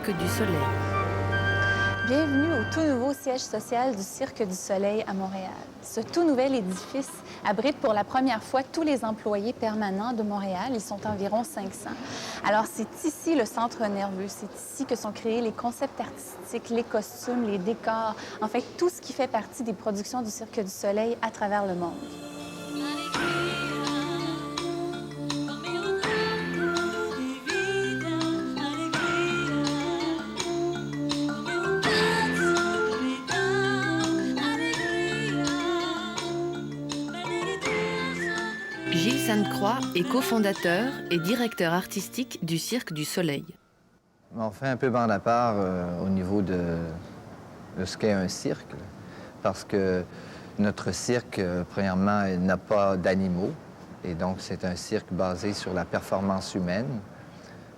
Cirque du Soleil. Bienvenue au tout nouveau siège social du Cirque du Soleil à Montréal. Ce tout nouvel édifice abrite pour la première fois tous les employés permanents de Montréal. Ils sont environ 500. Alors, c'est ici le centre nerveux. C'est ici que sont créés les concepts artistiques, les costumes, les décors, en fait, tout ce qui fait partie des productions du Cirque du Soleil à travers le monde. Gilles Sainte-Croix est cofondateur et directeur artistique du Cirque du Soleil. On fait un peu bande à part au niveau de ce qu'est un cirque, parce que notre cirque, premièrement, n'a pas d'animaux, et donc c'est un cirque basé sur la performance humaine.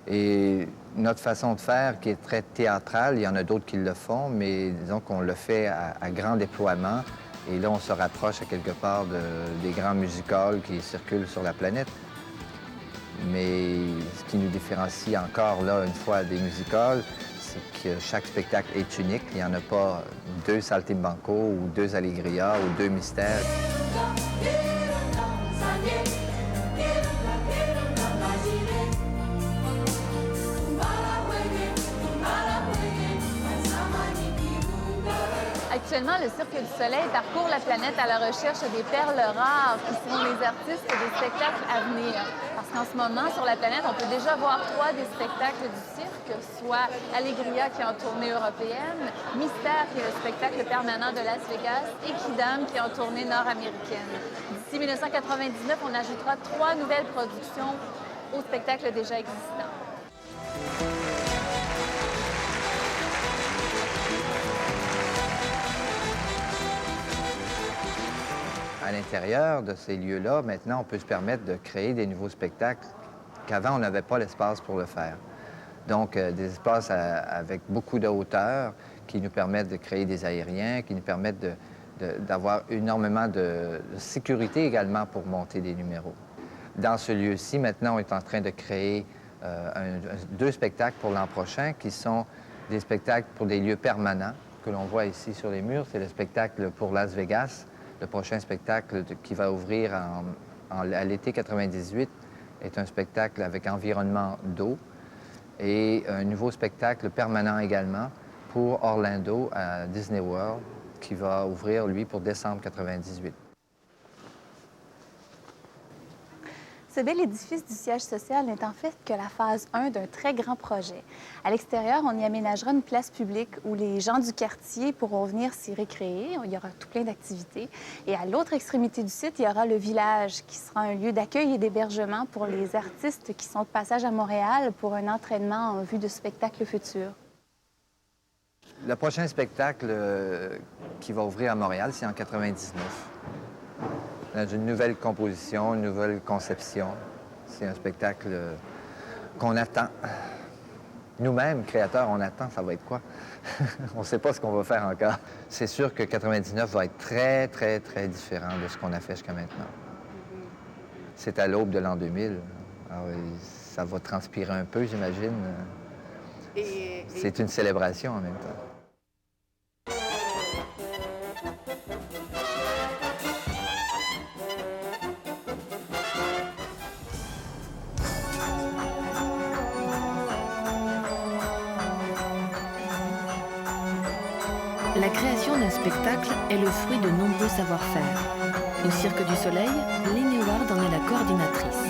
Et notre façon de faire, qui est très théâtrale, il y en a d'autres qui le font, mais disons qu'on le fait à grand déploiement. Et là, on se rapproche à quelque part des grands musicals qui circulent sur la planète. Mais ce qui nous différencie encore, là, une fois des musicals, c'est que chaque spectacle est unique. Il n'y en a pas deux Saltimbanco ou deux Allegria ou deux Mystères. Actuellement, le Cirque du Soleil parcourt la planète à la recherche des perles rares qui sont les artistes des spectacles à venir. Parce qu'en ce moment, sur la planète, on peut déjà voir 3 des spectacles du cirque, soit Allegria qui est en tournée européenne, Mystère qui est le spectacle permanent de Las Vegas et Quidam qui est en tournée nord-américaine. D'ici 1999, on ajoutera 3 nouvelles productions aux spectacles déjà existants. À l'intérieur de ces lieux-là, maintenant, on peut se permettre de créer des nouveaux spectacles qu'avant, on n'avait pas l'espace pour le faire. Donc, des espaces avec beaucoup de hauteur qui nous permettent de créer des aériens, qui nous permettent d'avoir énormément de sécurité également pour monter des numéros. Dans ce lieu-ci, maintenant, on est en train de créer 2 spectacles pour l'an prochain qui sont des spectacles pour des lieux permanents que l'on voit ici sur les murs. C'est le spectacle pour Las Vegas. Le prochain spectacle qui va ouvrir à l'été 98 est un spectacle avec environnement d'eau et un nouveau spectacle permanent également pour Orlando à Disney World qui va ouvrir, lui, pour décembre 98. Ce bel édifice du siège social n'est en fait que la phase 1 d'un très grand projet. À l'extérieur, on y aménagera une place publique où les gens du quartier pourront venir s'y récréer. Il y aura tout plein d'activités. Et à l'autre extrémité du site, il y aura le village qui sera un lieu d'accueil et d'hébergement pour les artistes qui sont de passage à Montréal pour un entraînement en vue de spectacles futurs. Le prochain spectacle qui va ouvrir à Montréal, c'est en 99. Dans une nouvelle composition, une nouvelle conception. C'est un spectacle qu'on attend. Nous-mêmes, créateurs, on attend, ça va être quoi? On ne sait pas ce qu'on va faire encore. C'est sûr que 99 va être très, très, très différent de ce qu'on a fait jusqu'à maintenant. C'est à l'aube de l'an 2000. Alors, ça va transpirer un peu, j'imagine. C'est une célébration en même temps. La création d'un spectacle est le fruit de nombreux savoir-faire. Au Cirque du Soleil, Léné Ward en est la coordinatrice.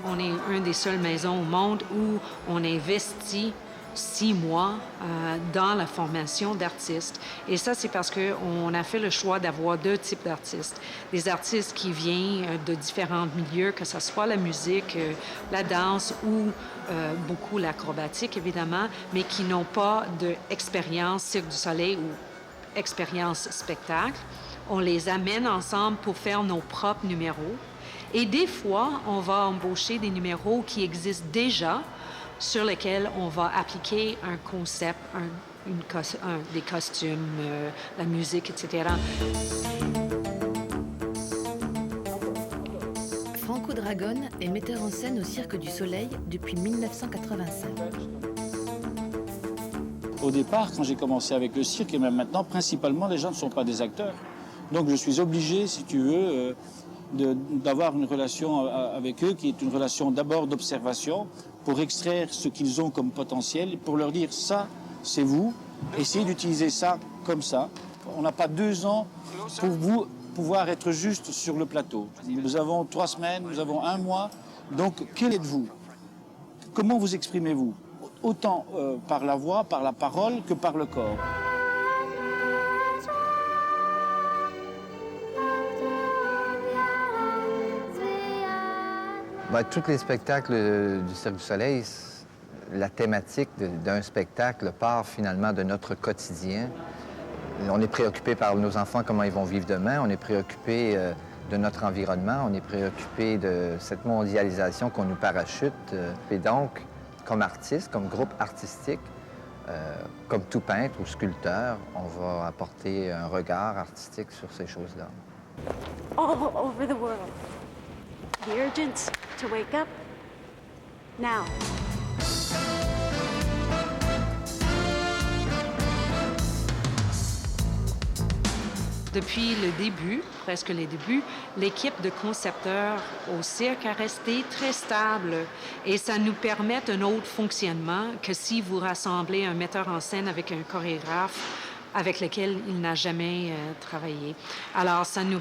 On est une des seules maisons au monde où on investit 6 mois dans la formation d'artistes. Et ça, c'est parce qu'on a fait le choix d'avoir 2 types d'artistes. Des artistes qui viennent de différents milieux, que ce soit la musique, la danse ou beaucoup l'acrobatique, évidemment, mais qui n'ont pas d'expérience Cirque du Soleil ou expérience spectacle. On les amène ensemble pour faire nos propres numéros. Et des fois, on va embaucher des numéros qui existent déjà, sur lesquels on va appliquer un concept, des costumes, la musique, etc. Franco Dragon est metteur en scène au Cirque du Soleil depuis 1985. Au départ, quand j'ai commencé avec le cirque, et même maintenant, principalement, les gens ne sont pas des acteurs. Donc je suis obligé, si tu veux, d'avoir une relation avec eux qui est une relation d'abord d'observation pour extraire ce qu'ils ont comme potentiel, pour leur dire ça, c'est vous, essayez d'utiliser ça comme ça. On n'a pas 2 ans pour vous pouvoir être juste sur le plateau. Nous avons 3 semaines, nous avons 1 mois, donc quel êtes-vous? Comment vous exprimez-vous? Autant par la voix, par la parole que par le corps. Tous les spectacles du Cirque du Soleil, la thématique d'un spectacle part finalement de notre quotidien. On est préoccupé par nos enfants, comment ils vont vivre demain. On est préoccupé de notre environnement. On est préoccupé de cette mondialisation qu'on nous parachute. Et donc, comme artiste, comme groupe artistique, comme tout peintre ou sculpteur, on va apporter un regard artistique sur ces choses-là. All over the world. The urgent to wake up now. Depuis le début, presque les débuts, l'équipe de concepteurs au cirque a resté très stable et ça nous permet un autre fonctionnement que si vous rassemblez un metteur en scène avec un chorégraphe avec lequel il n'a jamais travaillé. Alors, ça nous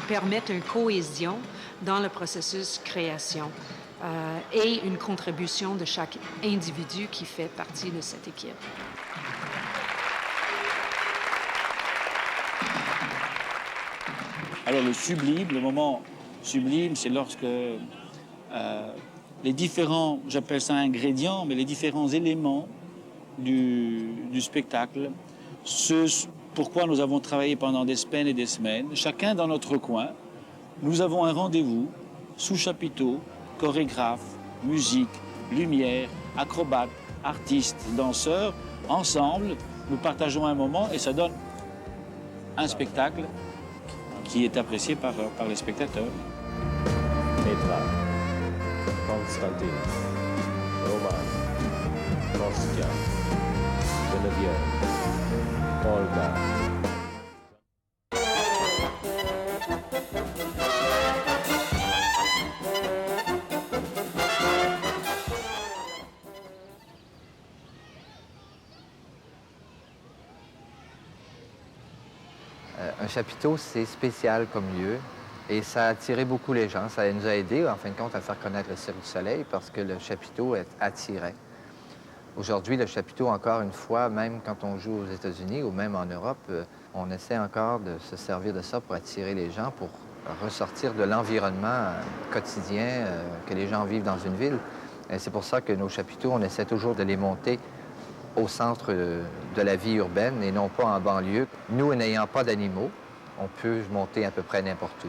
permet une cohésion dans le processus création et une contribution de chaque individu qui fait partie de cette équipe. Alors le sublime, le moment sublime, c'est lorsque les différents, j'appelle ça ingrédients, mais les différents éléments du spectacle, ce pourquoi nous avons travaillé pendant des semaines et des semaines, chacun dans notre coin, nous avons un rendez-vous sous chapiteau, chorégraphe, musique, lumière, acrobate, artistes, danseurs, ensemble, nous partageons un moment et ça donne un spectacle qui est apprécié par les spectateurs. Petra, Constantin, Roman, Kostya, Geneviève, Olga. Un chapiteau, c'est spécial comme lieu et ça a attiré beaucoup les gens. Ça nous a aidés, en fin de compte, à faire connaître le Cirque du Soleil parce que le chapiteau attirait. Aujourd'hui, le chapiteau, encore une fois, même quand on joue aux États-Unis ou même en Europe, on essaie encore de se servir de ça pour attirer les gens, pour ressortir de l'environnement quotidien que les gens vivent dans une ville. Et c'est pour ça que nos chapiteaux, on essaie toujours de les monter au centre de la vie urbaine et non pas en banlieue. Nous, n'ayant pas d'animaux, on peut monter à peu près n'importe où.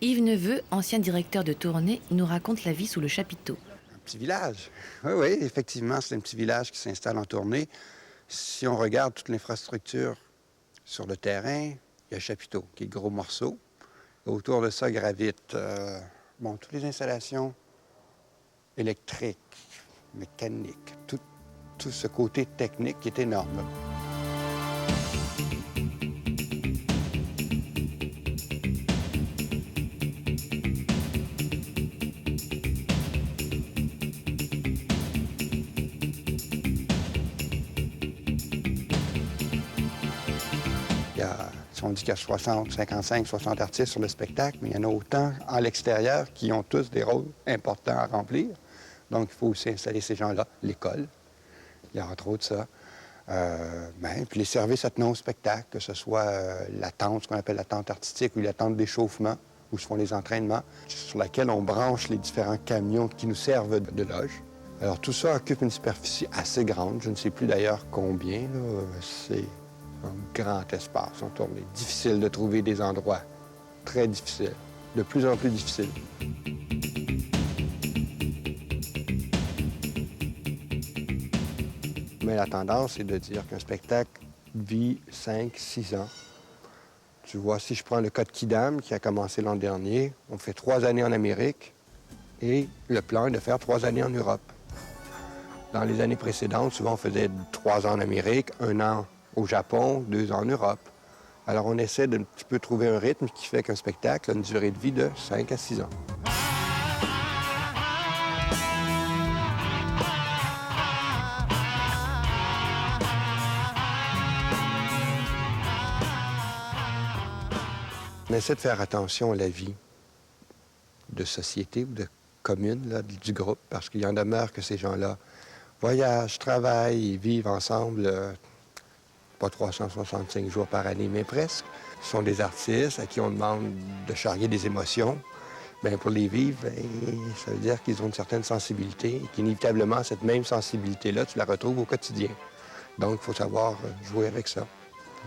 Yves Neveu, ancien directeur de tournée, nous raconte la vie sous le chapiteau. Un petit village. Oui, effectivement, c'est un petit village qui s'installe en tournée. Si on regarde toute l'infrastructure sur le terrain, il y a le chapiteau, qui est le gros morceau. Et autour de ça gravitent toutes les installations électriques, mécaniques, tout ce côté technique qui est énorme. On dit qu'il y a 60, 55, 60 artistes sur le spectacle, mais il y en a autant à l'extérieur qui ont tous des rôles importants à remplir. Donc, il faut aussi installer ces gens-là. L'école, il y a entre autres ça. Puis les services attenants au spectacle, que ce soit la tente, ce qu'on appelle la tente artistique, ou la tente d'échauffement, où se font les entraînements, sur laquelle on branche les différents camions qui nous servent de loge. Alors, tout ça occupe une superficie assez grande. Je ne sais plus d'ailleurs combien, là. C'est un grand espace en tournée. Difficile de trouver des endroits. Très difficile. De plus en plus difficile. Mais la tendance est de dire qu'un spectacle vit 5-6 ans. Tu vois, si je prends le cas de Kidam, qui a commencé l'an dernier, on fait 3 années en Amérique, Et le plan est de faire 3 années en Europe. Dans les années précédentes, souvent on faisait 3 ans en Amérique, 1 an au Japon, 2 ans en Europe. Alors on essaie d'un petit peu trouver un rythme qui fait qu'un spectacle a une durée de vie de 5 à 6 ans. On essaie de faire attention à la vie de société ou de commune là, du groupe, parce qu'il y en demeure que ces gens-là voyagent, travaillent, ils vivent ensemble, pas 365 jours par année, mais presque. Ce sont des artistes à qui on demande de charrier des émotions. Bien, pour les vivre, bien, ça veut dire qu'ils ont une certaine sensibilité et qu'inévitablement, cette même sensibilité-là, tu la retrouves au quotidien. Donc, il faut savoir jouer avec ça.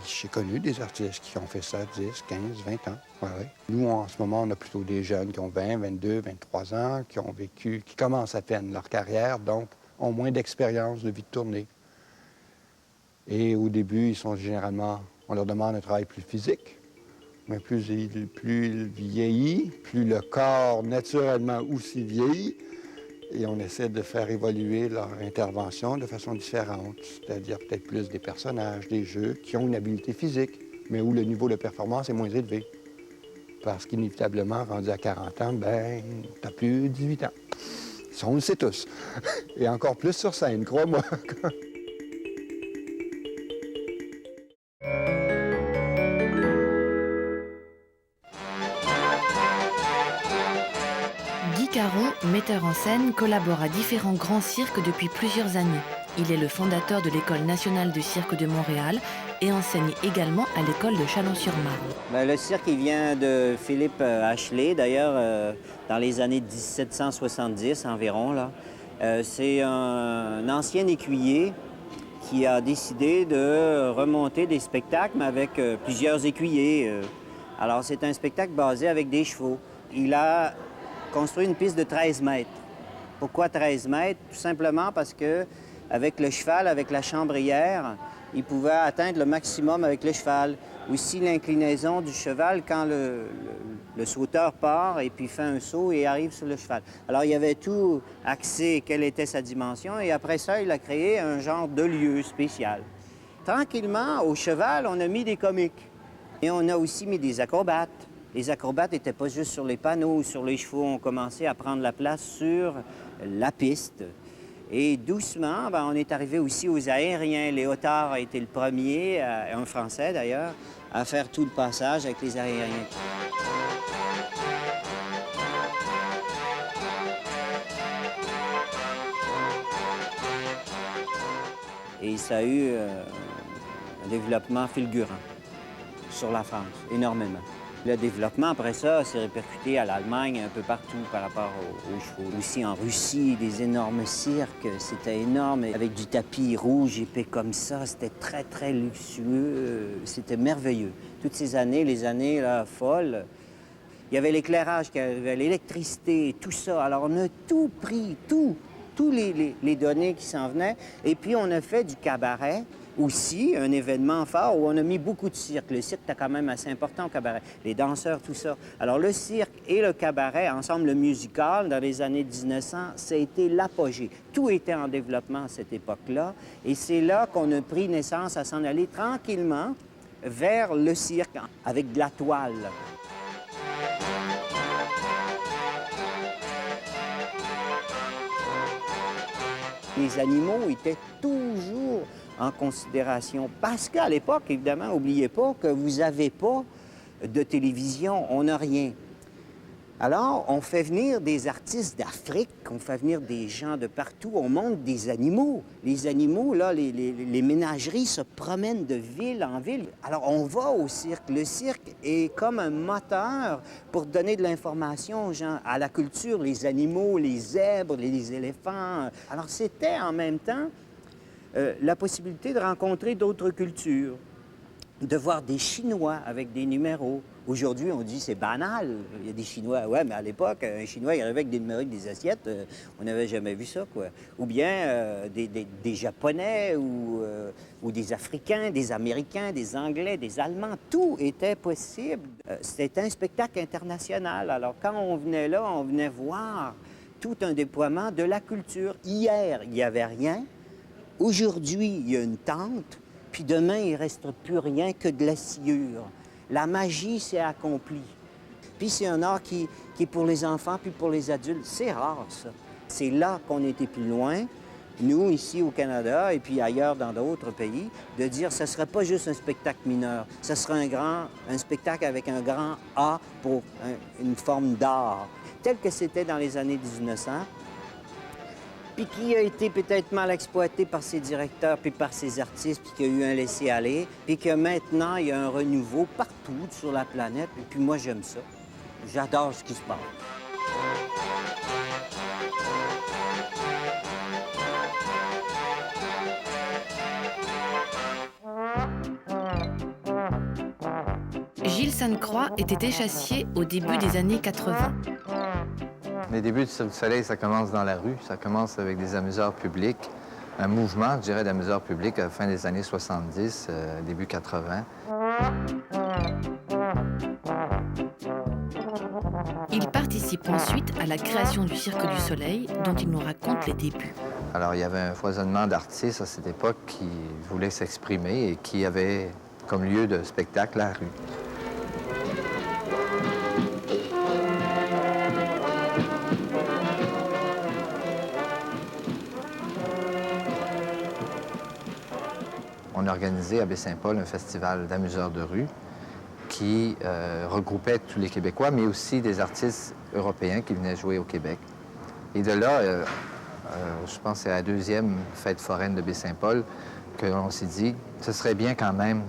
J'ai connu des artistes qui ont fait ça 10, 15, 20 ans. Ouais, ouais. Nous, en ce moment, on a plutôt des jeunes qui ont 20, 22, 23 ans, qui ont vécu, qui commencent à peine leur carrière, donc ont moins d'expérience de vie de tournée. Et au début, ils sont généralement, on leur demande un travail plus physique, mais plus ils vieillissent, plus le corps naturellement aussi vieillit, et on essaie de faire évoluer leur intervention de façon différente, c'est-à-dire peut-être plus des personnages, des jeux qui ont une habileté physique, mais où le niveau de performance est moins élevé. Parce qu'inévitablement, rendu à 40 ans, ben, t'as plus 18 ans. Ça, on le sait tous. Et encore plus sur scène, crois-moi. Guy Caron, metteur en scène, collabore à différents grands cirques depuis plusieurs années. Il est le fondateur de l'École nationale de cirque de Montréal et enseigne également à l'École de Chalon-sur-Marne. Le cirque, il vient de Philippe Ashley, d'ailleurs, dans les années 1770 environ. Là. C'est un ancien écuyer qui a décidé de remonter des spectacles, mais avec plusieurs écuyers. Alors, c'est un spectacle basé avec des chevaux. Il a construit une piste de 13 mètres. Pourquoi 13 mètres? Tout simplement parce que avec le cheval, avec la chambrière, il pouvait atteindre le maximum avec le cheval. Aussi l'inclinaison du cheval quand le sauteur part et puis fait un saut et arrive sur le cheval. Alors il y avait tout axé quelle était sa dimension et après ça, il a créé un genre de lieu spécial. Tranquillement, au cheval, on a mis des comiques et on a aussi mis des acrobates. Les acrobates n'étaient pas juste sur les panneaux ou sur les chevaux, on commençait à prendre la place sur la piste. Et doucement, on est arrivé aussi aux aériens. Léotard a été le premier, un Français d'ailleurs, à faire tout le passage avec les aériens. Et ça a eu un développement fulgurant sur la France, énormément. Le développement, après ça, s'est répercuté à l'Allemagne, un peu partout par rapport aux chevaux. Aussi en Russie, des énormes cirques, c'était énorme, avec du tapis rouge épais comme ça. C'était très, très luxueux. C'était merveilleux. Toutes ces années, les années là, folles, il y avait l'éclairage, il y avait l'électricité, tout ça. Alors, on a tout pris, tous les données qui s'en venaient. Et puis, on a fait du cabaret. Aussi, un événement fort où on a mis beaucoup de cirque. Le cirque était quand même assez important au cabaret. Les danseurs, tout ça. Alors, le cirque et le cabaret, ensemble, le musical, dans les années 1900, ça a été l'apogée. Tout était en développement à cette époque-là. Et c'est là qu'on a pris naissance à s'en aller tranquillement vers le cirque, avec de la toile. Les animaux étaient toujours en considération. Parce qu'à l'époque, évidemment, n'oubliez pas que vous n'avez pas de télévision, on n'a rien. Alors, on fait venir des artistes d'Afrique, on fait venir des gens de partout, on monte des animaux. Les animaux, là, les ménageries se promènent de ville en ville. Alors, on va au cirque. Le cirque est comme un moteur pour donner de l'information aux gens, à la culture, les animaux, les zèbres, les éléphants. Alors, c'était en même temps la possibilité de rencontrer d'autres cultures, de voir des Chinois avec des numéros. Aujourd'hui, on dit c'est banal. Il y a des Chinois. Ouais, mais à l'époque, un Chinois, il arrivait avec des numéros, avec des assiettes. On n'avait jamais vu ça, quoi. Ou bien des Japonais ou des Africains, des Américains, des Anglais, des Allemands. Tout était possible. C'était un spectacle international. Alors, quand on venait là, on venait voir tout un déploiement de la culture. Hier, il n'y avait rien. Aujourd'hui, il y a une tente. Puis demain, il ne reste plus rien que de la sciure. La magie s'est accomplie. Puis c'est un art qui est pour les enfants puis pour les adultes. C'est rare, ça. C'est là qu'on était plus loin, nous, ici au Canada et puis ailleurs dans d'autres pays, de dire que ce ne serait pas juste un spectacle mineur. Ce serait un spectacle avec un grand A pour une forme d'art, tel que c'était dans les années 1900, puis qui a été peut-être mal exploité par ses directeurs puis par ses artistes, puis qui a eu un laisser-aller, puis que maintenant, il y a un renouveau partout sur la planète. Et puis moi, j'aime ça. J'adore ce qui se passe. Gilles Sainte-Croix était échassier au début des années 80. Les débuts du Cirque du Soleil, ça commence dans la rue. Ça commence avec des amuseurs publics, un mouvement, je dirais, d'amuseurs publics à la fin des années 70, début 80. Il participe ensuite à la création du Cirque du Soleil, dont il nous raconte les débuts. Alors, il y avait un foisonnement d'artistes à cette époque qui voulaient s'exprimer et qui avait comme lieu de spectacle la rue. On a organisé à Baie-Saint-Paul un festival d'amuseurs de rue qui regroupait tous les Québécois, mais aussi des artistes européens qui venaient jouer au Québec. Et de là, je pense que c'est la deuxième fête foraine de Baie-Saint-Paul qu'on s'est dit, ce serait bien quand même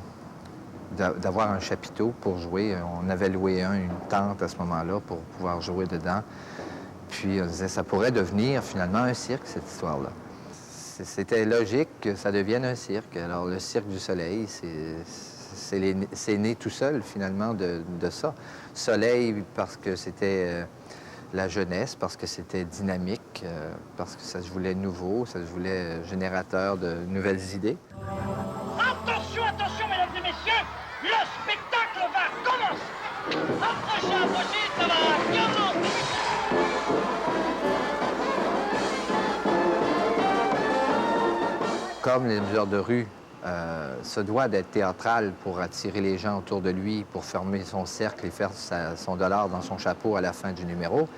d'avoir un chapiteau pour jouer. On avait loué une tente à ce moment-là pour pouvoir jouer dedans. Puis on disait, ça pourrait devenir finalement un cirque, cette histoire-là. C'était logique que ça devienne un cirque. Alors, le Cirque du Soleil, c'est né tout seul, finalement, de ça. Soleil, parce que c'était la jeunesse, parce que c'était dynamique, parce que ça se voulait nouveau, ça se voulait générateur de nouvelles idées. Attention, attention, mesdames et messieurs, le spectacle va commencer. Approchez, ça va commencer. Comme les amuseurs de rue se doit d'être théâtral pour attirer les gens autour de lui, pour fermer son cercle et faire son dollar dans son chapeau à la fin du numéro,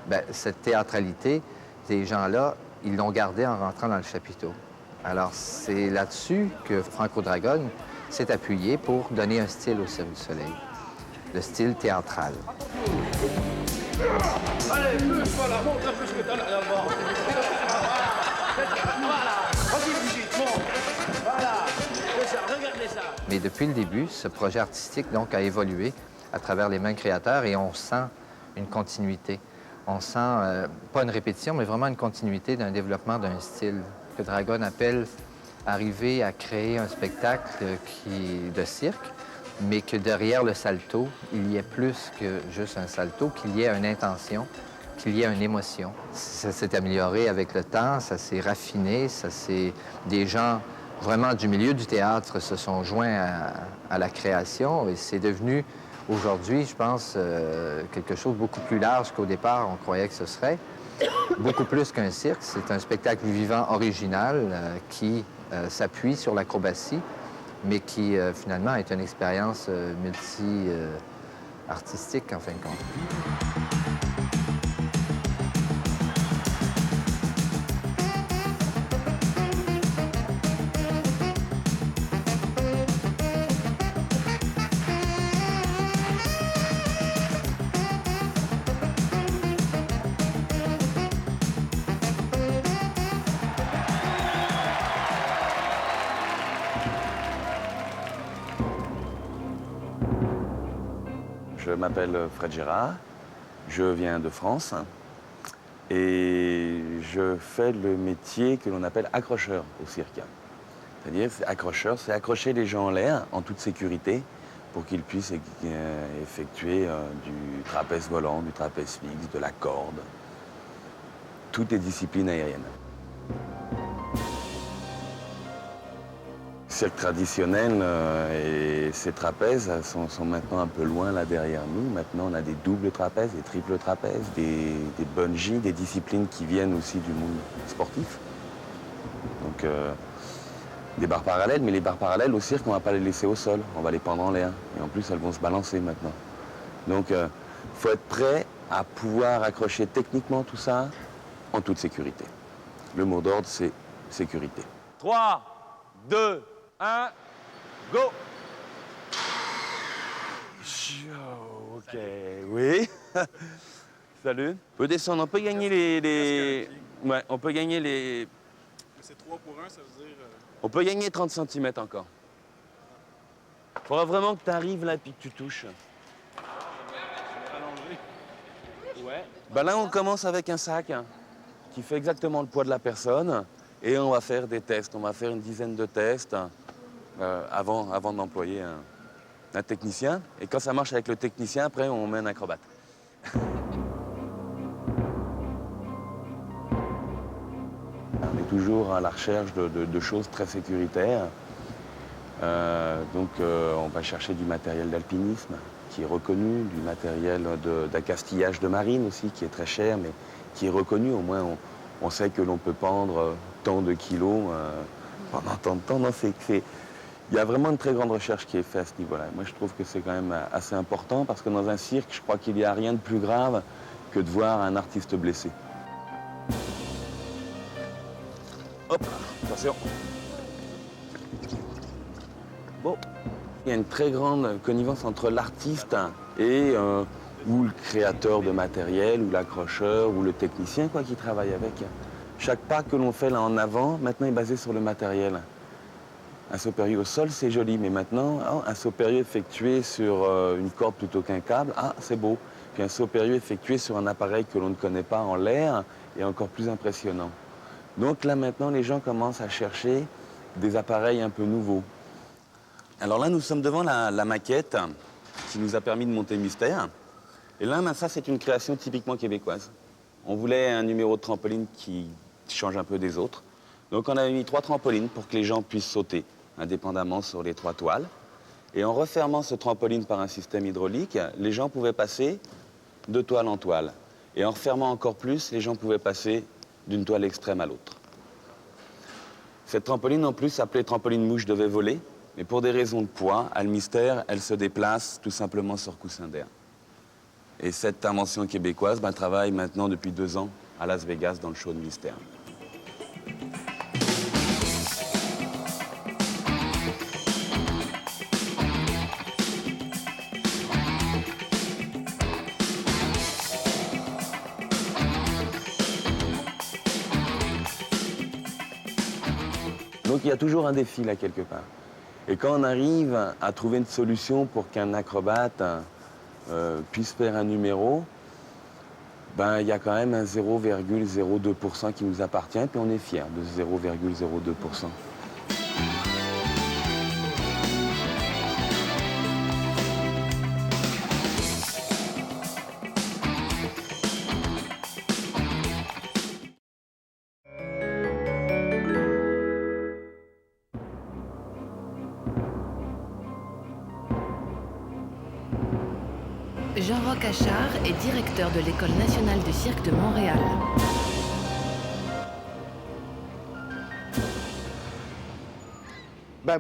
bien, cette théâtralité, ces gens-là, ils l'ont gardée en rentrant dans le chapiteau. Alors, c'est là-dessus que Franco Dragone s'est appuyé pour donner un style au Cirque du Soleil, le style théâtral. Allez, plus, voilà, montre un peu ce que t'as là d'abord. Voilà, vas-y, Brigitte, monte. Voilà, c'est ça, regardez ça. Mais depuis le début, ce projet artistique, donc, a évolué à travers les mêmes créateurs et on sent une continuité. On sent, pas une répétition, mais vraiment une continuité d'un développement d'un style que Dragone appelle arriver à créer un spectacle de cirque, mais que derrière le salto, il y ait plus que juste un salto, qu'il y ait une intention, qu'il y ait une émotion. Ça s'est amélioré avec le temps, ça s'est raffiné, des gens vraiment du milieu du théâtre se sont joints à la création et c'est devenu aujourd'hui, je pense, quelque chose de beaucoup plus large qu'au départ on croyait que ce serait. Beaucoup plus qu'un cirque, c'est un spectacle vivant original qui s'appuie sur l'acrobatie, mais qui finalement est une expérience multi-artistique en fin de compte. Je m'appelle Fred Gérard, je viens de France et je fais le métier que l'on appelle accrocheur au cirque. C'est-à-dire, accrocheur, c'est accrocher les gens en l'air en toute sécurité pour qu'ils puissent effectuer du trapèze volant, du trapèze fixe, de la corde, toutes les disciplines aériennes. cirque traditionnel et ces trapèzes sont maintenant un peu loin là derrière nous. Maintenant, on a des doubles trapèzes, des triples trapèzes, des bungees, des disciplines qui viennent aussi du monde sportif. Donc, des barres parallèles, mais les barres parallèles au cirque, on ne va pas les laisser au sol, on va les pendre en l'air. Et en plus, elles vont se balancer maintenant. Donc, il faut être prêt à pouvoir accrocher techniquement tout ça en toute sécurité. Le mot d'ordre, c'est sécurité. 3, 2, 1, go! Ok, oui. Salut. On peut descendre, on peut gagner les... Ouais, on peut gagner les... C'est 3 pour 1, ça veut dire... On peut gagner 30 cm encore. Il faudra vraiment que tu arrives là et que tu touches. Ouais. Ben là, on commence avec un sac qui fait exactement le poids de la personne et on va faire des tests. On va faire une dizaine de tests avant d'employer un technicien. Et quand ça marche avec le technicien, après, on met un acrobate. On est toujours à la recherche de choses très sécuritaires. On va chercher du matériel d'alpinisme qui est reconnu, du matériel d'accastillage de marine aussi qui est très cher, mais qui est reconnu. Au moins, on sait que l'on peut pendre tant de kilos pendant tant de temps. Non, il y a vraiment une très grande recherche qui est faite à ce niveau-là. Moi, je trouve que c'est quand même assez important parce que dans un cirque, je crois qu'il n'y a rien de plus grave que de voir un artiste blessé. Hop, attention. Bon. Il y a une très grande connivence entre l'artiste et ou le créateur de matériel, ou l'accrocheur, ou le technicien quoi, qui travaille avec. Chaque pas que l'on fait là en avant, maintenant est basé sur le matériel. Un saut périlleux au sol, c'est joli, mais maintenant, un saut périlleux effectué sur une corde plutôt qu'un câble, c'est beau. Puis un saut périlleux effectué sur un appareil que l'on ne connaît pas en l'air est encore plus impressionnant. Donc là, maintenant, les gens commencent à chercher des appareils un peu nouveaux. Alors là, nous sommes devant la maquette qui nous a permis de monter Mystère. Et là, ça, c'est une création typiquement québécoise. On voulait un numéro de trampoline qui change un peu des autres. Donc on avait mis 3 trampolines pour que les gens puissent sauter indépendamment sur les 3 toiles. Et en refermant ce trampoline par un système hydraulique, les gens pouvaient passer de toile en toile. Et en refermant encore plus, les gens pouvaient passer d'une toile extrême à l'autre. Cette trampoline, en plus, appelée trampoline mouche, devait voler. Mais pour des raisons de poids, à le Mystère, elle se déplace tout simplement sur coussin d'air. Et cette invention québécoise travaille maintenant depuis 2 ans à Las Vegas dans le show de Mystère. Donc il y a toujours un défi là quelque part. Et quand on arrive à trouver une solution pour qu'un acrobate puisse faire un numéro, il y a quand même un 0,02% qui nous appartient, puis on est fiers de ce 0,02%. Jean-Roch Achard est directeur de l'École nationale de cirque de Montréal.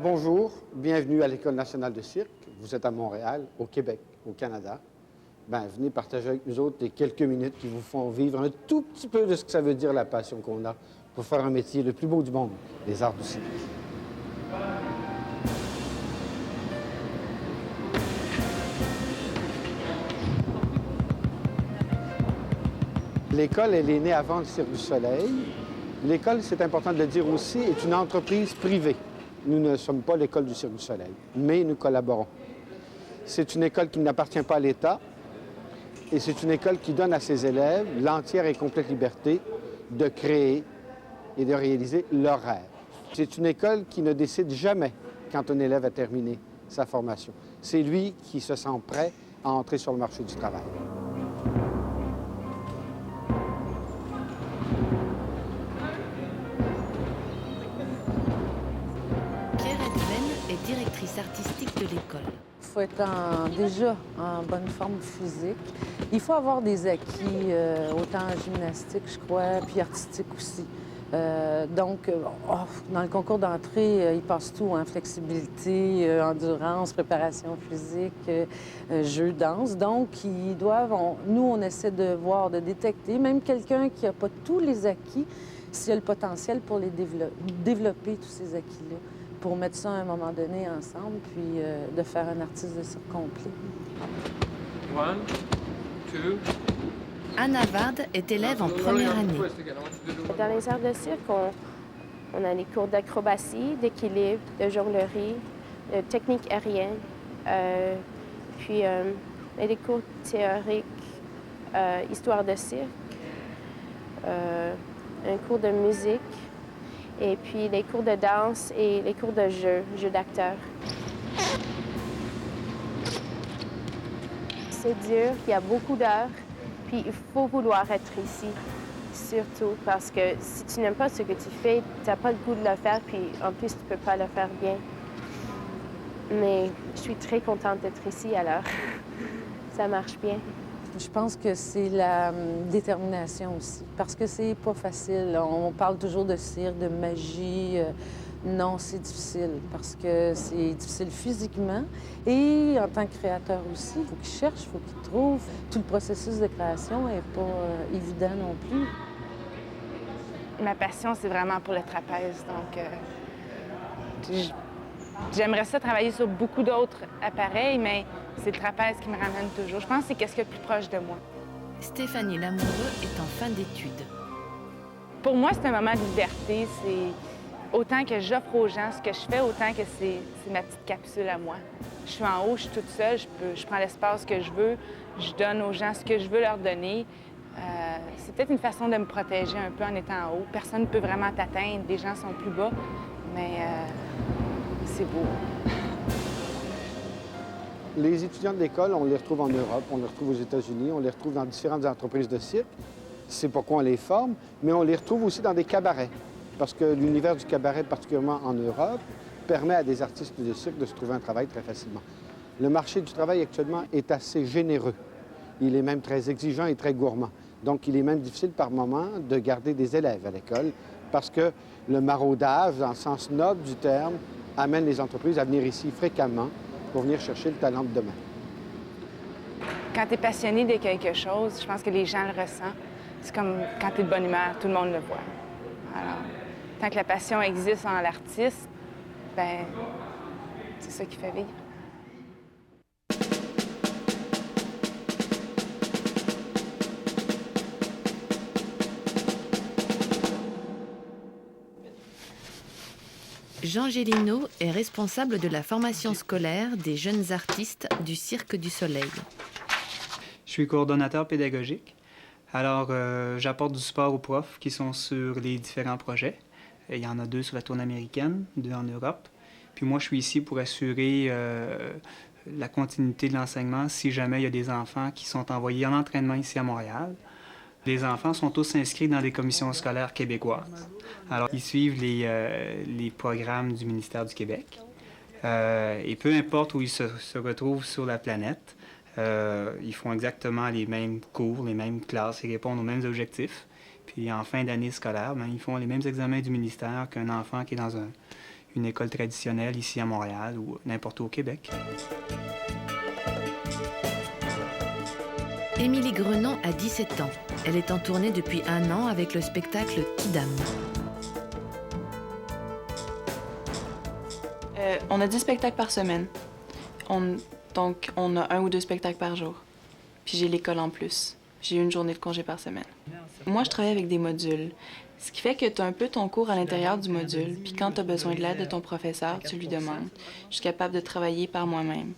Bonjour, bienvenue à l'École nationale de cirque. Vous êtes à Montréal, au Québec, au Canada. Venez partager avec nous autres les quelques minutes qui vous font vivre un tout petit peu de ce que ça veut dire la passion qu'on a pour faire un métier le plus beau du monde, les arts du cirque. L'école, elle est née avant le Cirque du Soleil. L'école, c'est important de le dire aussi, est une entreprise privée. Nous ne sommes pas l'école du Cirque du Soleil, mais nous collaborons. C'est une école qui n'appartient pas à l'État et c'est une école qui donne à ses élèves l'entière et complète liberté de créer et de réaliser leurs rêves. C'est une école qui ne décide jamais quand un élève a terminé sa formation. C'est lui qui se sent prêt à entrer sur le marché du travail. Pierre Edvet directrice artistique de l'école. Il faut être déjà en bonne forme physique. Il faut avoir des acquis, autant en gymnastique, je crois, puis artistique aussi. Dans le concours d'entrée, ils passent tout, hein, flexibilité, endurance, préparation physique, jeu, danse. Donc, nous, on essaie de voir, de détecter, même quelqu'un qui n'a pas tous les acquis, s'il y a le potentiel pour les développer tous ces acquis-là, pour mettre ça à un moment donné ensemble, puis de faire un artiste de cirque complet. 1, 2... Anna Ward est élève en première année. Dans les arts de cirque, on a les cours d'acrobatie, d'équilibre, de jonglerie, de technique aérienne, puis des cours théoriques, histoire de cirque, un cours de musique, et puis les cours de danse et les cours de jeu d'acteur. C'est dur, il y a beaucoup d'heures. Puis il faut vouloir être ici, surtout parce que si tu n'aimes pas ce que tu fais, tu n'as pas le goût de le faire, puis en plus, tu ne peux pas le faire bien. Mais je suis très contente d'être ici, alors ça marche bien. Je pense que c'est la détermination aussi, parce que c'est pas facile. On parle toujours de cirque, de magie. Non, c'est difficile, parce que c'est difficile physiquement et en tant que créateur aussi. Il faut qu'il cherche, il faut qu'il trouve. Tout le processus de création n'est pas évident non plus. Ma passion, c'est vraiment pour le trapèze. Donc, j'aimerais ça travailler sur beaucoup d'autres appareils, mais c'est le trapèze qui me ramène toujours. Je pense que c'est qu'est-ce qui est le plus proche de moi. Stéphanie Lamoureux est en fin d'études. Pour moi, c'est un moment de liberté. C'est autant que j'offre aux gens ce que je fais, autant que c'est ma petite capsule à moi. Je suis en haut, je suis toute seule, je prends l'espace que je veux, je donne aux gens ce que je veux leur donner. C'est peut-être une façon de me protéger un peu en étant en haut. Personne ne peut vraiment t'atteindre, les gens sont plus bas, mais c'est beau. Les étudiants de l'école, on les retrouve en Europe, on les retrouve aux États-Unis, on les retrouve dans différentes entreprises de cirque. C'est pourquoi on les forme, mais on les retrouve aussi dans des cabarets. Parce que l'univers du cabaret, particulièrement en Europe, permet à des artistes de cirque de se trouver un travail très facilement. Le marché du travail actuellement est assez généreux. Il est même très exigeant et très gourmand. Donc, il est même difficile par moment de garder des élèves à l'école parce que le maraudage, dans le sens noble du terme, amène les entreprises à venir ici fréquemment pour venir chercher le talent de demain. Quand tu es passionné de quelque chose, je pense que les gens le ressentent. C'est comme quand tu es de bonne humeur, tout le monde le voit. Alors, tant que la passion existe en l'artiste, ben c'est ça qui fait vivre. Jean Gélineau est responsable de la formation scolaire des jeunes artistes du Cirque du Soleil. Je suis coordonnateur pédagogique. Alors, j'apporte du support aux profs qui sont sur les différents projets. Il y en a 2 sur la tournée américaine, 2 en Europe. Puis moi, je suis ici pour assurer la continuité de l'enseignement si jamais il y a des enfants qui sont envoyés en entraînement ici à Montréal. Les enfants sont tous inscrits dans des commissions scolaires québécoises. Alors, ils suivent les programmes du ministère du Québec. Et peu importe où ils se retrouvent sur la planète, ils font exactement les mêmes cours, les mêmes classes, ils répondent aux mêmes objectifs. Puis en fin d'année scolaire, ils font les mêmes examens du ministère qu'un enfant qui est dans une école traditionnelle ici à Montréal ou n'importe où au Québec. Émilie Grenon a 17 ans. Elle est en tournée depuis 1 an avec le spectacle Kidam. On a 10 spectacles par semaine. Donc, on a 1 ou 2 spectacles par jour. Puis j'ai l'école en plus. J'ai 1 journée de congé par semaine. Moi, je travaille avec des modules. Ce qui fait que tu as un peu ton cours à l'intérieur du module. Puis quand tu as besoin de l'aide de ton professeur, tu lui demandes. Je suis capable de travailler par moi-même.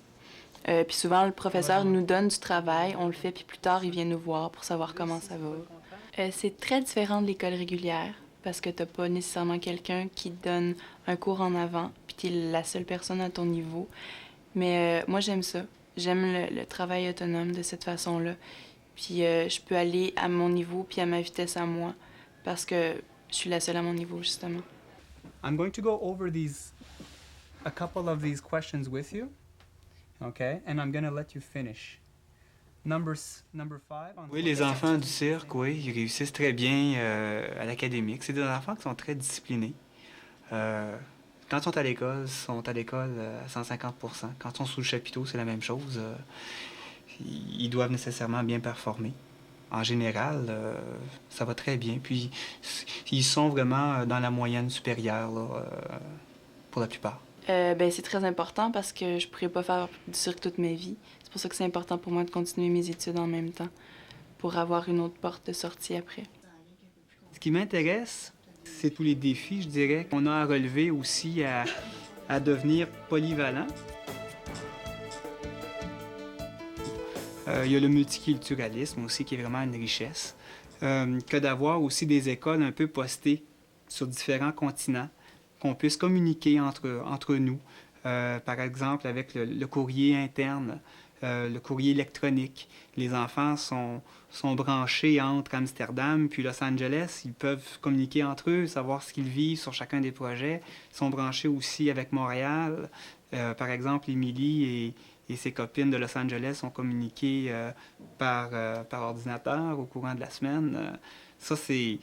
Puis souvent, le professeur nous donne du travail, on le fait, puis plus tard, il vient nous voir pour savoir comment ça va. C'est très différent de l'école régulière, parce que tu n'as pas nécessairement quelqu'un qui te donne un cours en avant, puis tu es la seule personne à ton niveau. Mais moi, j'aime ça. J'aime le travail autonome de cette façon-là. Puis je peux aller à mon niveau, puis à ma vitesse à moi, parce que je suis la seule à mon niveau, justement. I'm going to go over these a couple of these questions with you, okay? And I'm going to let you finish. Number 5. Oui, les enfants du cirque, oui, ils réussissent très bien à l'académique. C'est des enfants qui sont très disciplinés. Quand ils sont à l'école, à 150 %. Quand ils sont sous le chapiteau, c'est la même chose. Ils doivent nécessairement bien performer. En général, ça va très bien. Puis, ils sont vraiment dans la moyenne supérieure, là, pour la plupart. C'est très important parce que je ne pourrais pas faire du cirque toute ma vie. C'est pour ça que c'est important pour moi de continuer mes études en même temps, pour avoir une autre porte de sortie après. Ce qui m'intéresse, c'est tous les défis, je dirais, qu'on a à relever aussi à devenir polyvalent. Il y a le multiculturalisme aussi qui est vraiment une richesse. Que d'avoir aussi des écoles un peu postées sur différents continents, qu'on puisse communiquer entre nous. Par exemple, avec le courrier interne, le courrier électronique. Les enfants sont branchés entre Amsterdam puis Los Angeles. Ils peuvent communiquer entre eux, savoir ce qu'ils vivent sur chacun des projets. Ils sont branchés aussi avec Montréal. Par exemple, Émilie et ses copines de Los Angeles ont communiqué par ordinateur au courant de la semaine. Ça, c'est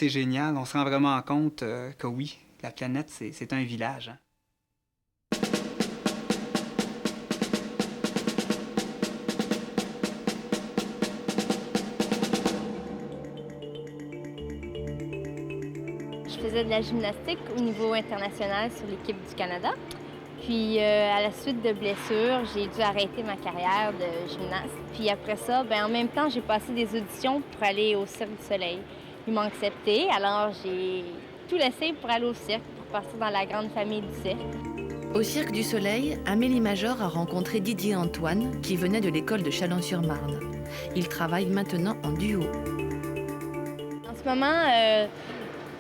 génial. On se rend vraiment compte que oui, la planète, c'est un village. Hein. Je faisais de la gymnastique au niveau international sur l'équipe du Canada. Puis, à la suite de blessures, j'ai dû arrêter ma carrière de gymnaste. Puis après ça, en même temps, j'ai passé des auditions pour aller au Cirque du Soleil. Ils m'ont accepté, alors j'ai tout laissé pour aller au cirque, pour partir dans la grande famille du cirque. Au Cirque du Soleil, Amélie Major a rencontré Didier Antoine, qui venait de l'école de Chalon-sur-Marne. Ils travaillent maintenant en duo. En ce moment,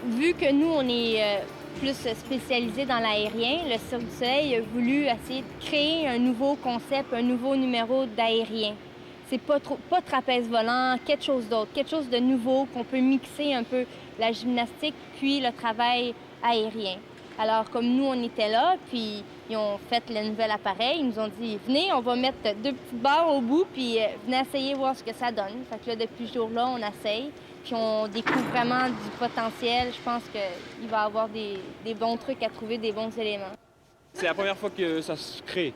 vu que nous, on est plus spécialisé dans l'aérien, le Cirque du Soleil a voulu essayer de créer un nouveau concept, un nouveau numéro d'aérien. C'est pas trapèze volant, quelque chose d'autre, quelque chose de nouveau qu'on peut mixer un peu la gymnastique puis le travail aérien. Alors, comme nous, on était là, puis ils ont fait le nouvel appareil, ils nous ont dit « Venez, on va mettre 2 petites barres au bout, puis venez essayer voir ce que ça donne. » Fait que là, depuis ce jour-là, on essaye, puis on découvre vraiment du potentiel. Je pense qu'il va y avoir des bons trucs à trouver, des bons éléments. C'est la première fois que ça se crée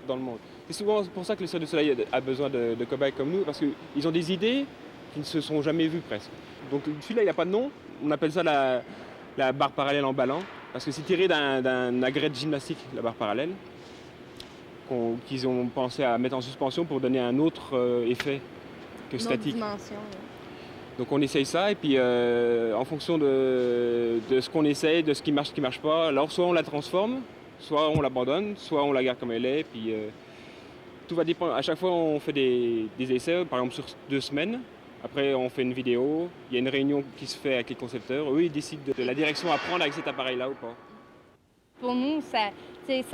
dans le monde. C'est souvent pour ça que le Cirque du Soleil a besoin de cobayes comme nous, parce qu'ils ont des idées qui ne se sont jamais vues presque. Donc celui-là, il n'a pas de nom. On appelle ça la barre parallèle en ballant, parce que c'est tiré d'un agrès de gymnastique, la barre parallèle, qu'ils ont pensé à mettre en suspension pour donner un autre effet que statique. Dimension, oui. Donc on essaye ça, et puis en fonction de ce qu'on essaye, de ce qui marche pas, alors soit on la transforme, soit on l'abandonne, soit on la garde comme elle est, puis tout va dépendre. À chaque fois, on fait des essais, par exemple sur 2 semaines. Après, on fait une vidéo. Il y a une réunion qui se fait avec les concepteurs. Eux, ils décident de la direction à prendre avec cet appareil-là ou pas. Pour nous, ça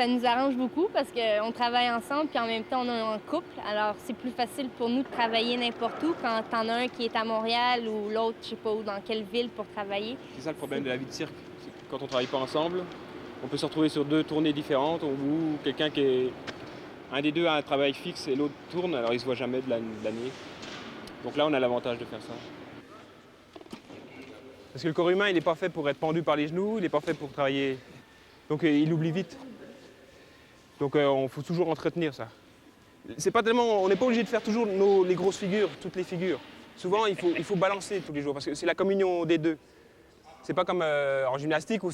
nous arrange beaucoup parce qu'on travaille ensemble puis en même temps, on est en couple. Alors, c'est plus facile pour nous de travailler n'importe où quand t'en as un qui est à Montréal ou l'autre, je sais pas où, dans quelle ville pour travailler. C'est ça le problème de la vie de cirque. Quand on ne travaille pas ensemble, on peut se retrouver sur 2 tournées différentes où quelqu'un qui est... Un des deux a un travail fixe et l'autre tourne, alors il ne se voit jamais de l'année. Donc là, on a l'avantage de faire ça. Parce que le corps humain, il n'est pas fait pour être pendu par les genoux, il n'est pas fait pour travailler. Donc il oublie vite. Donc il faut toujours entretenir ça. C'est pas tellement, on n'est pas obligé de faire toujours les grosses figures, toutes les figures. Souvent, il faut balancer tous les jours, parce que c'est la communion des deux. C'est pas comme en gymnastique où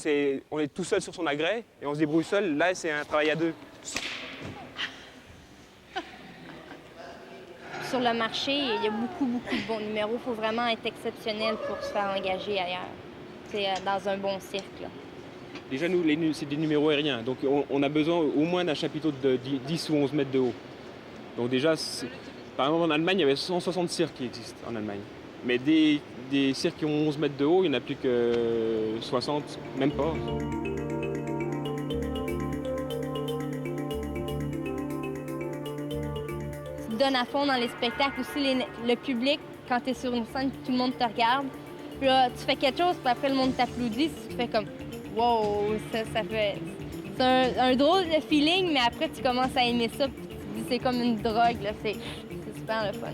on est tout seul sur son agrès et on se débrouille seul. Là, c'est un travail à 2. Sur le marché, il y a beaucoup de bons numéros. Il faut vraiment être exceptionnel pour se faire engager ailleurs, dans un bon cirque. Là. Déjà, nous, c'est des numéros aériens. Donc, on a besoin au moins d'un chapiteau de 10 ou 11 mètres de haut. Donc déjà, par exemple, en Allemagne, il y avait 160 cirques qui existent en Allemagne. Mais des cirques qui ont 11 mètres de haut, il n'y en a plus que 60, même pas. Donne à fond dans les spectacles aussi, le public, quand tu es sur une scène, tout le monde te regarde. Puis là, tu fais quelque chose, puis après le monde t'applaudit, tu fais comme « wow », c'est un drôle de feeling, mais après, tu commences à aimer ça. Puis tu te dis, c'est comme une drogue, là. C'est super le fun.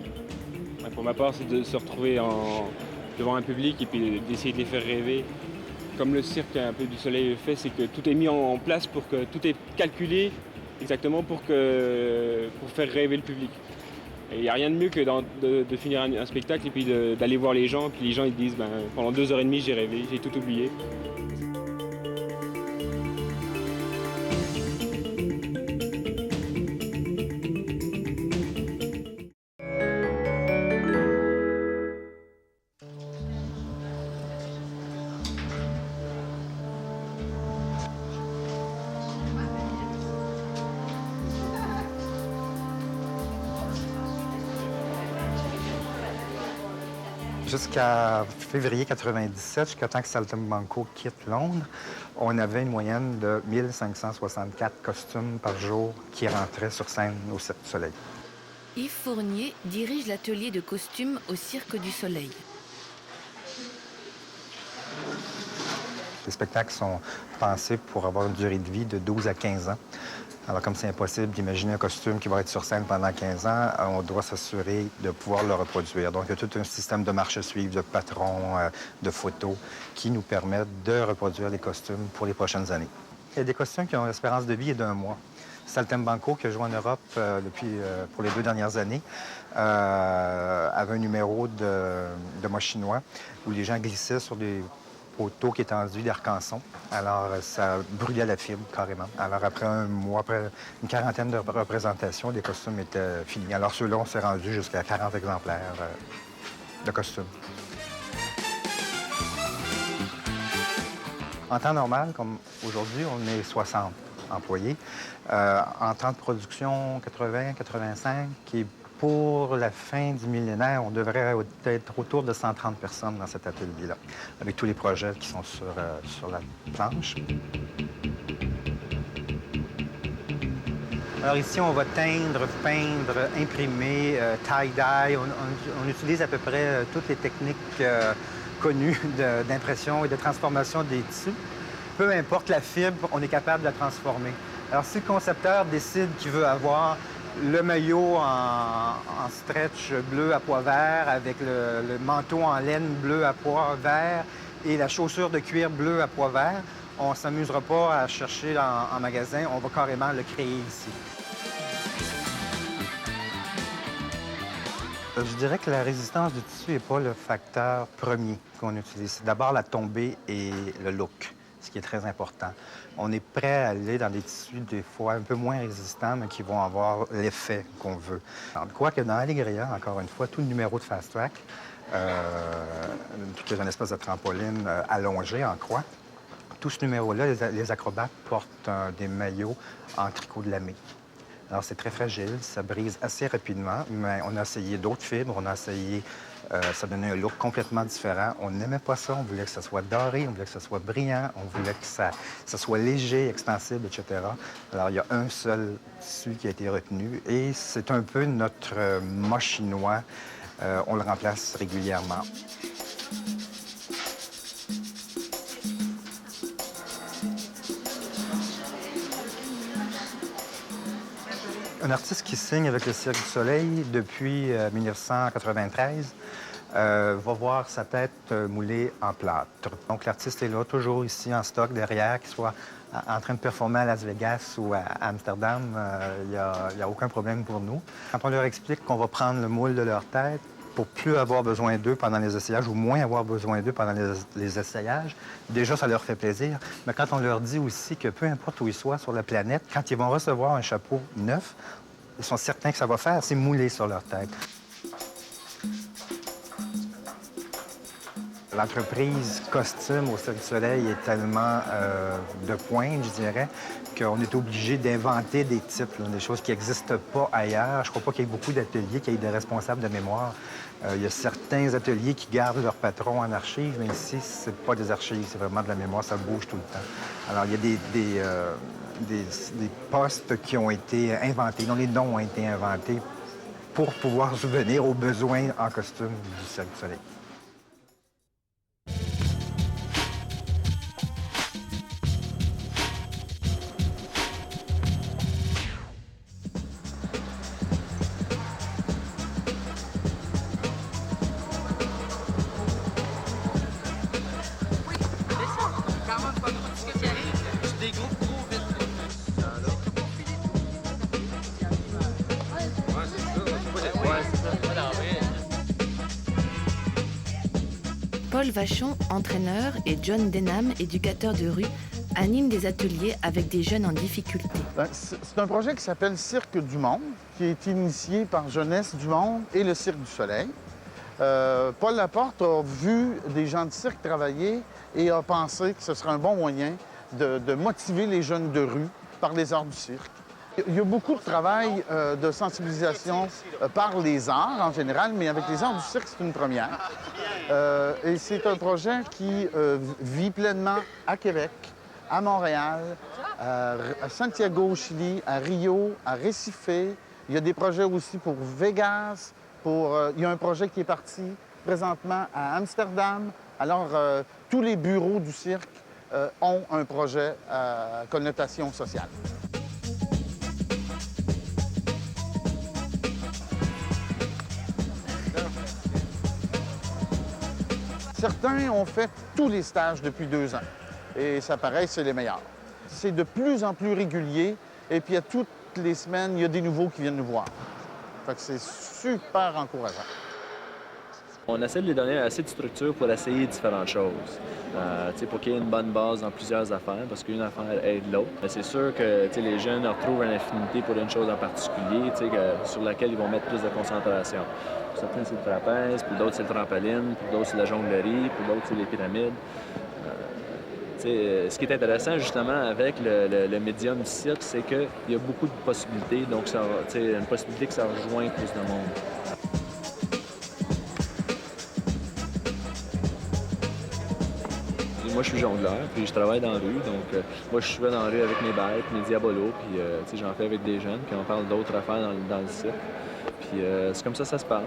Ouais, pour ma part, c'est de se retrouver devant un public et puis d'essayer de les faire rêver. Comme le cirque un peu du Soleil le fait, c'est que tout est mis en place pour que tout est calculé exactement pour faire rêver le public. Et il n'y a rien de mieux que de finir un spectacle et puis d'aller voir les gens, puis les gens ils disent pendant 2h30 j'ai rêvé, j'ai tout oublié. Jusqu'à février 97, jusqu'à temps que Saltimbanco quitte Londres, on avait une moyenne de 1564 costumes par jour qui rentraient sur scène au Cirque du Soleil. Yves Fournier dirige l'atelier de costumes au Cirque du Soleil. Les spectacles sont pensés pour avoir une durée de vie de 12 à 15 ans. Alors, comme c'est impossible d'imaginer un costume qui va être sur scène pendant 15 ans, on doit s'assurer de pouvoir le reproduire. Donc, il y a tout un système de marche à suivre, de patrons, de photos, qui nous permettent de reproduire les costumes pour les prochaines années. Il y a des costumes qui ont une espérance de vie d'1 mois. Saltimbanco, qui a joué en Europe pour les 2 dernières années, avait un numéro de mois chinois où les gens glissaient sur des poteaux qui étaient enduits d'arc-en-son. Alors, ça brûlait la fibre, carrément. Alors, après 1 mois, après une quarantaine de représentations, les costumes étaient finis. Alors, ceux-là, on s'est rendu jusqu'à 40 exemplaires de costumes. En temps normal, comme aujourd'hui, on est 60 employés. En temps de production, 80-85, qui est pour la fin du millénaire, on devrait être autour de 130 personnes dans cet atelier-là, avec tous les projets qui sont sur la planche. Alors ici, on va teindre, peindre, imprimer, tie-dye. On utilise à peu près toutes les techniques connues d'impression et de transformation des tissus. Peu importe la fibre, on est capable de la transformer. Alors si le concepteur décide qu'il veut avoir le maillot en stretch bleu à pois vert avec le manteau en laine bleu à pois vert et la chaussure de cuir bleu à pois vert, on ne s'amusera pas à chercher en magasin, on va carrément le créer ici. Je dirais que la résistance du tissu n'est pas le facteur premier qu'on utilise. C'est d'abord la tombée et le look, ce qui est très important. On est prêt à aller dans des tissus des fois un peu moins résistants, mais qui vont avoir l'effet qu'on veut. Quoique dans Allegria, encore une fois, tout le numéro de Fast Track, qui est une espèce de trampoline allongée en croix, tout ce numéro-là, les acrobates portent des maillots en tricot de lamé. Alors, c'est très fragile, ça brise assez rapidement, mais on a essayé d'autres fibres, on a essayé... ça donnait un look complètement différent. On n'aimait pas ça, on voulait que ça soit doré, on voulait que ça soit brillant, on voulait que ça soit léger, extensible, etc. Alors, il y a un seul tissu qui a été retenu et c'est un peu notre mât chinois. On le remplace régulièrement. Un artiste qui signe avec le Cirque du Soleil depuis 1993 va voir sa tête moulée en plâtre. Donc l'artiste est là, toujours ici en stock derrière, qu'il soit en train de performer à Las Vegas ou à Amsterdam, il n'y a aucun problème pour nous. Quand on leur explique qu'on va prendre le moule de leur tête pour plus avoir besoin d'eux pendant les essayages ou moins avoir besoin d'eux pendant les essayages, déjà, ça leur fait plaisir. Mais quand on leur dit aussi que peu importe où ils soient sur la planète, quand ils vont recevoir un chapeau neuf, ils sont certains que ça va faire, c'est mouler sur leur tête. L'entreprise costume au Cirque du Soleil est tellement de pointe, je dirais, qu'on est obligé d'inventer des types, là, des choses qui n'existent pas ailleurs. Je ne crois pas qu'il y ait beaucoup d'ateliers qui aient des responsables de mémoire. Il y a certains ateliers qui gardent leur patron en archives, mais ici, ce n'est pas des archives, c'est vraiment de la mémoire, ça bouge tout le temps. Alors, il y a des postes qui ont été inventés, dont les noms ont été inventés pour pouvoir subvenir aux besoins en costume du Cirque du Soleil. Vachon, entraîneur, et John Denham, éducateur de rue, animent des ateliers avec des jeunes en difficulté. C'est un projet qui s'appelle Cirque du Monde, qui est initié par Jeunesse du Monde et le Cirque du Soleil. Paul Laporte a vu des gens de cirque travailler et a pensé que ce serait un bon moyen de motiver les jeunes de rue par les arts du cirque. Il y a beaucoup de travail de sensibilisation par les arts en général, mais avec les arts du cirque, c'est une première. Et c'est un projet qui vit pleinement à Québec, à Montréal, à Santiago au Chili, à Rio, à Recife. Il y a des projets aussi pour Vegas. Il y a un projet qui est parti présentement à Amsterdam. Alors, tous les bureaux du cirque ont un projet à connotation sociale. Certains ont fait tous les stages depuis 2 ans. Et ça paraît, c'est les meilleurs. C'est de plus en plus régulier. Et puis, à toutes les semaines, il y a des nouveaux qui viennent nous voir. Fait que c'est super encourageant. On essaie de lui donner assez de structure pour essayer différentes choses. Pour qu'il y ait une bonne base dans plusieurs affaires, parce qu'une affaire aide l'autre. Mais c'est sûr que les jeunes retrouvent une affinité pour une chose en particulier sur laquelle ils vont mettre plus de concentration. Pour certains, c'est le trapèze, pour d'autres, c'est le trampoline, pour d'autres, c'est la jonglerie, pour d'autres, c'est les pyramides. Ce qui est intéressant, justement, avec le médium du cirque, c'est qu'il y a beaucoup de possibilités. Donc, une possibilité que ça rejoigne plus de monde. Moi, je suis jongleur, puis je travaille dans la rue. Donc, moi, je suis dans la rue avec mes bêtes, mes diabolos, puis j'en fais avec des jeunes, puis on parle d'autres affaires dans le cirque. Puis c'est comme ça se parle.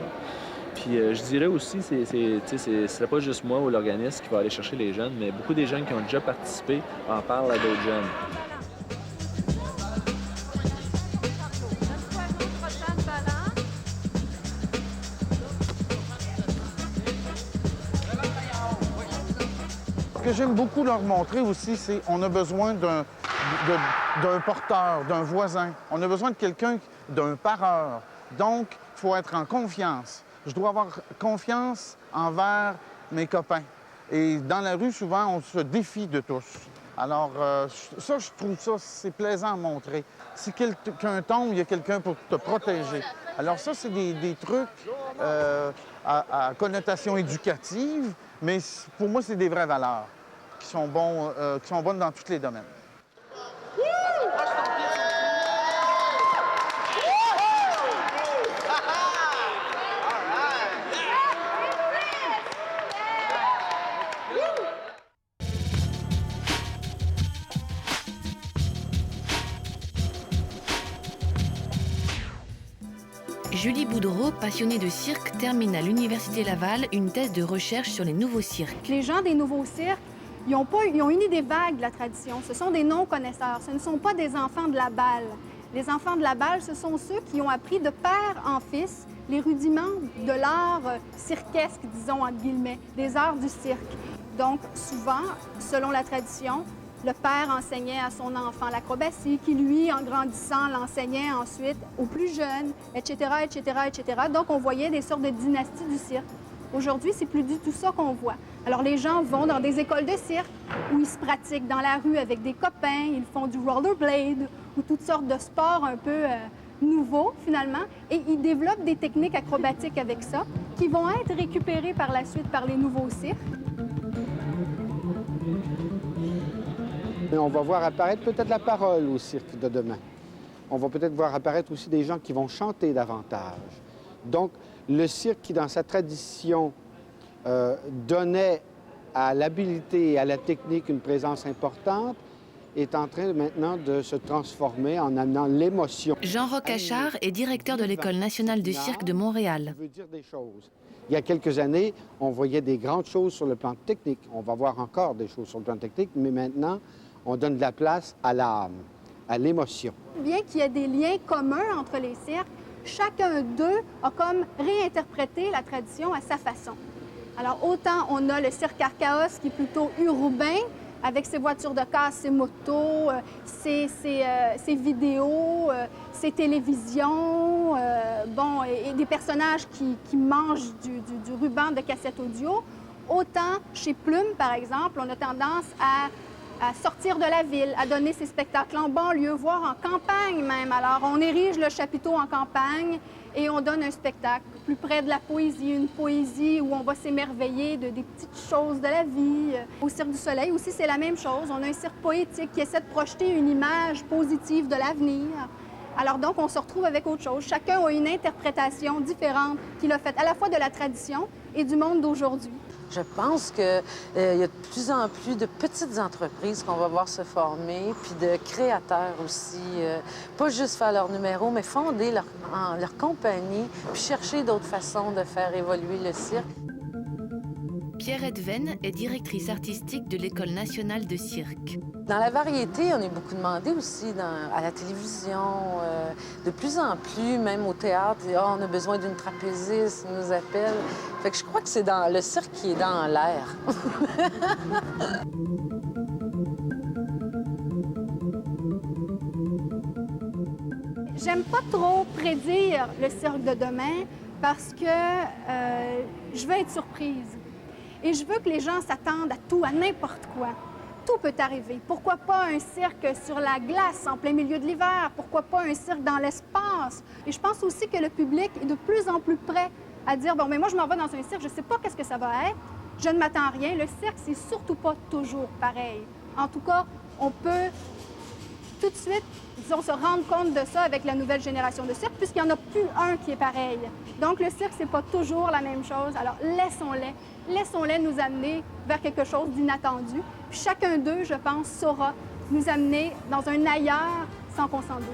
Puis je dirais aussi, c'est pas juste moi ou l'organisme qui va aller chercher les jeunes, mais beaucoup des jeunes qui ont déjà participé en parlent à d'autres jeunes. Ce que j'aime beaucoup leur montrer aussi, c'est qu'on a besoin d'un porteur, d'un voisin. On a besoin de quelqu'un, d'un pareur. Donc, il faut être en confiance. Je dois avoir confiance envers mes copains. Et dans la rue, souvent, on se défie de tous. Alors, ça, je trouve ça, c'est plaisant à montrer. Si quelqu'un tombe, il y a quelqu'un pour te protéger. Alors ça, c'est des trucs à connotation éducative, mais pour moi, c'est des vraies valeurs qui sont bonnes dans tous les domaines. Julie Boudreau, passionnée de cirque, termine à l'Université Laval une thèse de recherche sur les nouveaux cirques. Les gens des nouveaux cirques, ils ont une idée vague de la tradition. Ce sont des non-connaisseurs. Ce ne sont pas des enfants de la balle. Les enfants de la balle, ce sont ceux qui ont appris de père en fils les rudiments de l'art cirquesque, disons, entre guillemets, des arts du cirque. Donc, souvent, selon la tradition, le père enseignait à son enfant l'acrobatie, qui, lui, en grandissant, l'enseignait ensuite aux plus jeunes, etc., etc., etc. Donc, on voyait des sortes de dynasties du cirque. Aujourd'hui, c'est plus du tout ça qu'on voit. Alors, les gens vont dans des écoles de cirque où ils se pratiquent dans la rue avec des copains, ils font du rollerblade ou toutes sortes de sports un peu nouveaux, finalement, et ils développent des techniques acrobatiques avec ça qui vont être récupérées par la suite par les nouveaux cirques. Et on va voir apparaître peut-être la parole au cirque de demain. On va peut-être voir apparaître aussi des gens qui vont chanter davantage. Donc, le cirque qui, dans sa tradition, donnait à l'habileté et à la technique une présence importante, est en train maintenant de se transformer en amenant l'émotion. Jean Rocachard est directeur de l'École nationale du cirque de Montréal. Veut dire des choses. Il y a quelques années, on voyait des grandes choses sur le plan technique. On va voir encore des choses sur le plan technique, mais maintenant, on donne de la place à l'âme, à l'émotion. Bien qu'il y ait des liens communs entre les cirques, chacun d'eux a comme réinterprété la tradition à sa façon. Alors, autant on a le cirque Archaos qui est plutôt urbain, avec ses voitures de casse, ses motos, ses vidéos, ses télévisions, et des personnages qui mangent du ruban de cassette audio. Autant chez Plume, par exemple, on a tendance à sortir de la ville, à donner ces spectacles en banlieue, voire en campagne même. Alors, on érige le chapiteau en campagne et on donne un spectacle plus près de la poésie, une poésie où on va s'émerveiller des petites choses de la vie. Au Cirque du Soleil aussi, c'est la même chose. On a un cirque poétique qui essaie de projeter une image positive de l'avenir. Alors donc, on se retrouve avec autre chose. Chacun a une interprétation différente qu'il a faite à la fois de la tradition et du monde d'aujourd'hui. Je pense qu'il y a de plus en plus de petites entreprises qu'on va voir se former, puis de créateurs aussi. Pas juste faire leur numéro, mais fonder leur compagnie, puis chercher d'autres façons de faire évoluer le cirque. Pierrette Venn est directrice artistique de l'École nationale de cirque. Dans la variété, on est beaucoup demandé aussi à la télévision. De plus en plus, même au théâtre, on a besoin d'une trapéziste, ils nous appellent. Fait que je crois que c'est dans le cirque qui est dans l'air. J'aime pas trop prédire le cirque de demain parce que je veux être surprise. Et je veux que les gens s'attendent à tout, à n'importe quoi. Tout peut arriver. Pourquoi pas un cirque sur la glace en plein milieu de l'hiver? Pourquoi pas un cirque dans l'espace? Et je pense aussi que le public est de plus en plus prêt à dire, bon, mais moi, je m'en vais dans un cirque, je ne sais pas qu'est-ce que ça va être, je ne m'attends à rien. Le cirque, c'est surtout pas toujours pareil. En tout cas, on peut tout de suite, disons, se rendre compte de ça avec la nouvelle génération de cirque, puisqu'il n'y en a plus un qui est pareil. Donc, le cirque, c'est pas toujours la même chose. Alors, laissons-les nous amener vers quelque chose d'inattendu. Puis chacun d'eux, je pense, saura nous amener dans un ailleurs sans qu'on s'en doute.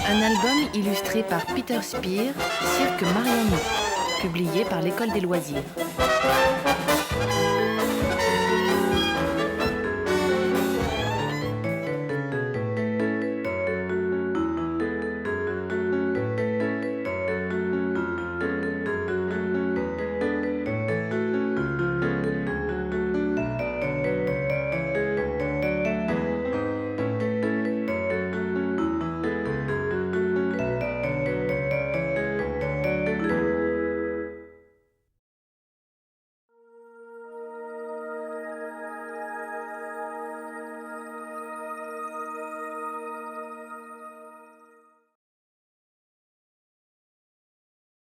Un album illustré par Peter Spear, Cirque Mariano, publié par l'École des loisirs.